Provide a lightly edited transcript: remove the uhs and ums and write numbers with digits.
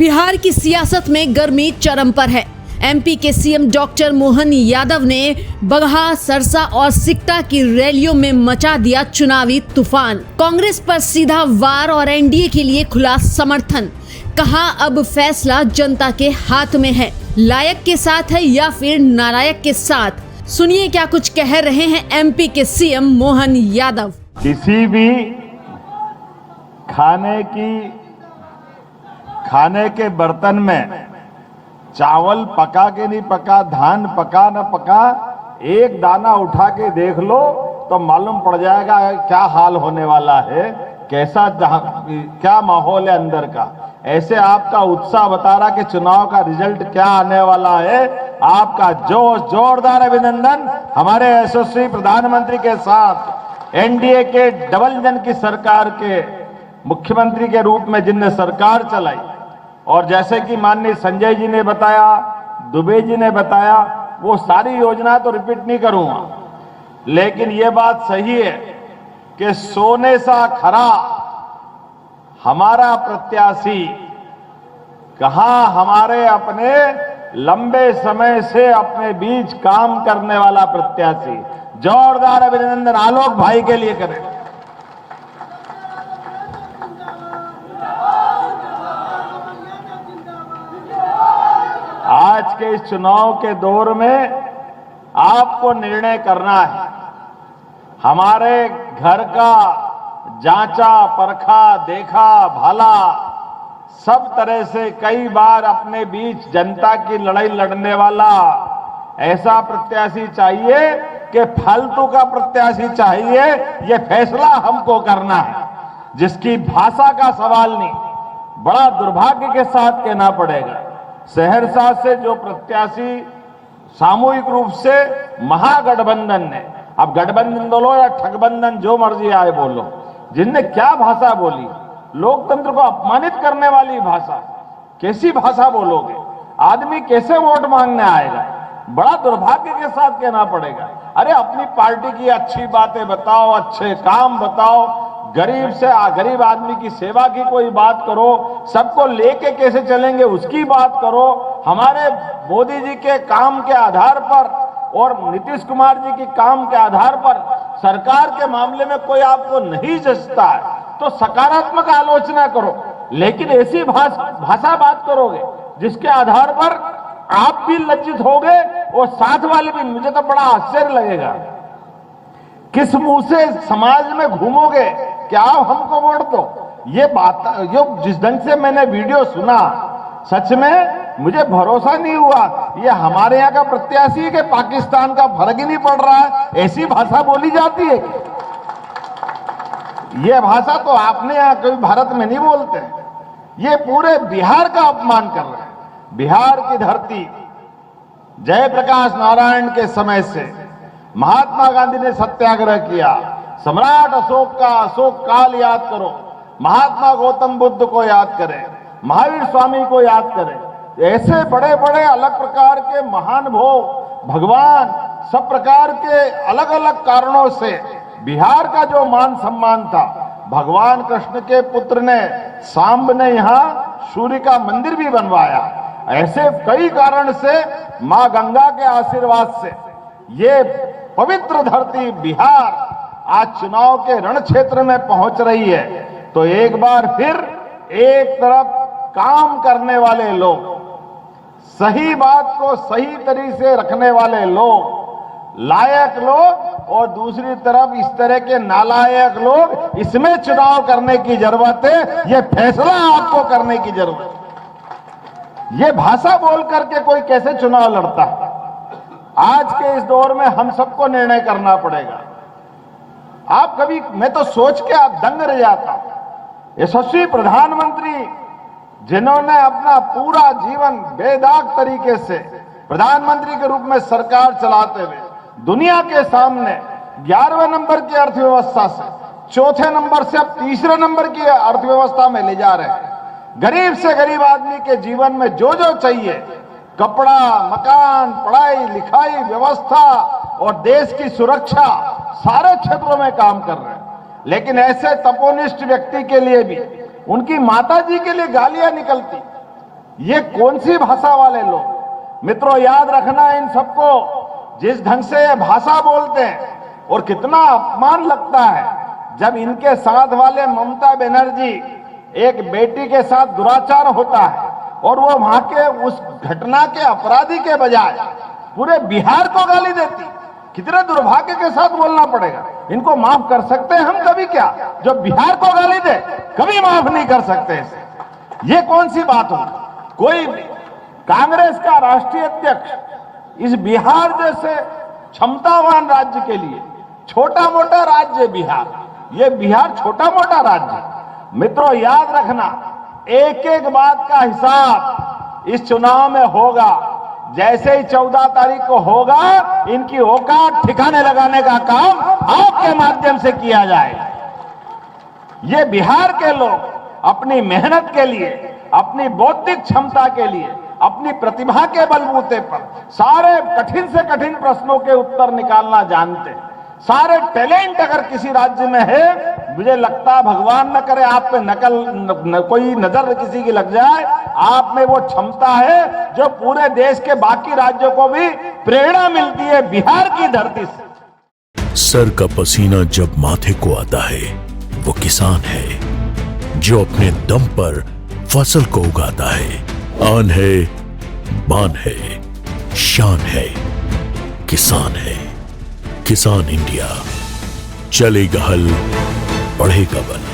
बिहार की सियासत में गर्मी चरम पर है। एमपी के सीएम डॉक्टर मोहन यादव ने बगहा, सरसा और सिकटा की रैलियों में मचा दिया चुनावी तूफान। कांग्रेस पर सीधा वार और एनडीए के लिए खुला समर्थन। कहा अब फैसला जनता के हाथ में है, लायक के साथ है या फिर नालायक के साथ। सुनिए क्या कुछ कह रहे हैं एमपी के सीएम मोहन यादव। किसी भी खाने के बर्तन में चावल पका के नहीं पका, धान पका न पका, एक दाना उठा के देख लो तो मालूम पड़ जाएगा क्या हाल होने वाला है, क्या माहौल है अंदर का। ऐसे आपका उत्साह बता रहा कि चुनाव का रिजल्ट क्या आने वाला है। आपका जोरदार अभिनंदन हमारे यशस्वी प्रधानमंत्री के साथ एनडीए के डबल इंजन की सरकार के मुख्यमंत्री के रूप में जिनने सरकार चलाई, और जैसे कि माननीय संजय जी ने बताया, दुबे जी ने बताया, वो सारी योजना तो रिपीट नहीं करूंगा, लेकिन ये बात सही है कि सोने सा खरा हमारा प्रत्याशी, कहां हमारे अपने लंबे समय से अपने बीच काम करने वाला प्रत्याशी। जोरदार अभिनंदन आलोक भाई के लिए करें। आज के इस चुनाव के दौर में आपको निर्णय करना है। हमारे घर का जांचा, परखा, देखा, भाला, सब तरह से कई बार अपने बीच जनता की लड़ाई लड़ने वाला ऐसा प्रत्याशी चाहिए कि फालतू का प्रत्याशी चाहिए। यह फैसला हमको करना है, जिसकी भाषा का सवाल नहीं। बड़ा दुर्भाग्य के साथ कहना पड़ेगा, सहरसा से जो प्रत्याशी सामूहिक रूप से महागठबंधन ने, अब गठबंधन बोलो या ठगबंधन, जो मर्जी आए बोलो, जिनने क्या भाषा बोली, लोकतंत्र को अपमानित करने वाली भाषा, कैसी भाषा बोलोगे? आदमी कैसे वोट मांगने आएगा? बड़ा दुर्भाग्य के साथ कहना पड़ेगा। अरे अपनी पार्टी की अच्छी बातें बताओ, अच्छे काम बताओ, गरीब आदमी की सेवा की कोई बात करो, सबको लेके कैसे चलेंगे उसकी बात करो। हमारे मोदी जी के काम के आधार पर और नीतीश कुमार जी के काम के आधार पर सरकार के मामले में कोई आपको नहीं जचता है तो सकारात्मक आलोचना करो, लेकिन ऐसी भाषा बात करोगे जिसके आधार पर आप भी लज्जित होगे और साथ वाले भी। मुझे तो बड़ा आश्चर्य लगेगा, किस मुंह से समाज में घूमोगे कि आप हमको वोट दो। ये बात, जो जिस ढंग से मैंने वीडियो सुना, सच में मुझे भरोसा नहीं हुआ ये हमारे यहाँ का प्रत्याशी के पाकिस्तान का फर्क ही नहीं पड़ रहा है। ऐसी भाषा बोली जाती है। ये भाषा तो आपने यहाँ कभी भारत में नहीं बोलते। ये पूरे बिहार का अपमान कर रहे हैं। बिहार की धरती जयप्रकाश नारायण के समय से महात्मा गांधी ने सत्याग्रह किया, सम्राट अशोक का अशोक काल याद करो, महात्मा गौतम बुद्ध को याद करें, महावीर स्वामी को याद करें। ऐसे बड़े बड़े अलग प्रकार के महान भगवान, सब प्रकार के अलग अलग कारणों से बिहार का जो मान सम्मान था, भगवान कृष्ण के पुत्र ने सांब ने यहाँ सूर्य का मंदिर भी बनवाया। ऐसे कई कारण से मां गंगा के आशीर्वाद से ये पवित्र धरती बिहार आज चुनाव के रण क्षेत्र में पहुंच रही है। तो एक बार फिर एक तरफ काम करने वाले लोग, सही बात को सही तरीके से रखने वाले लोग, लायक लोग, और दूसरी तरफ इस तरह के नालायक लोग, इसमें चुनाव करने की जरूरत है। यह फैसला आपको करने की जरूरत है। यह भाषा बोल करके कोई कैसे चुनाव लड़ता है? आज के इस दौर में हम सबको निर्णय करना पड़ेगा। आप कभी, मैं तो सोच के आप दंग रह जाता। यशस्वी प्रधानमंत्री जिन्होंने अपना पूरा जीवन बेदाग तरीके से प्रधानमंत्री के रूप में सरकार चलाते हुए दुनिया के सामने 11वें नंबर की अर्थव्यवस्था से चौथे नंबर से अब तीसरे नंबर की अर्थव्यवस्था में ले जा रहे हैं। गरीब से गरीब आदमी के जीवन में जो जो चाहिए, कपड़ा, मकान, पढ़ाई लिखाई व्यवस्था और देश की सुरक्षा, सारे क्षेत्रों में काम कर रहे हैं। लेकिन ऐसे तपोनिष्ठ व्यक्ति के लिए भी उनकी माताजी के लिए गालियां निकलती, ये कौन सी भाषा वाले लोग। मित्रों, याद रखना इन सबको, जिस ढंग से ये भाषा बोलते हैं और कितना अपमान लगता है जब इनके साथ वाले ममता बनर्जी एक बेटी के साथ दुराचार होता है और वो वहां के उस घटना के अपराधी के बजाय पूरे बिहार को गाली देती। कितने दुर्भाग्य के साथ बोलना पड़ेगा। इनको माफ कर सकते हैं हम कभी क्या? जो बिहार को गाली दे कभी माफ नहीं कर सकते इसे। ये कौन सी बात हो? कोई कांग्रेस का राष्ट्रीय अध्यक्ष इस बिहार जैसे क्षमतावान राज्य के लिए, छोटा मोटा राज्य बिहार, ये बिहार छोटा मोटा राज्य। मित्रों, याद रखना, एक एक बात का हिसाब इस चुनाव में होगा। जैसे ही 14 तारीख को होगा, इनकी औकात ठिकाने लगाने का काम आपके माध्यम से किया जाएगा। ये बिहार के लोग अपनी मेहनत के लिए, अपनी बौद्धिक क्षमता के लिए, अपनी प्रतिभा के बलबूते पर सारे कठिन से कठिन प्रश्नों के उत्तर निकालना जानते हैं। सारे टैलेंट अगर किसी राज्य में है, मुझे लगता है भगवान न करे आप पे कोई नजर किसी की लग जाए, आप में वो क्षमता है जो पूरे देश के बाकी राज्यों को भी प्रेरणा मिलती है बिहार की धरती से। सर का पसीना जब माथे को आता है, वो किसान है जो अपने दम पर फसल को उगाता है। आन है, बान है, शान है, किसान है। किसान इंडिया, चलेगा हल, बढ़ेगा बल।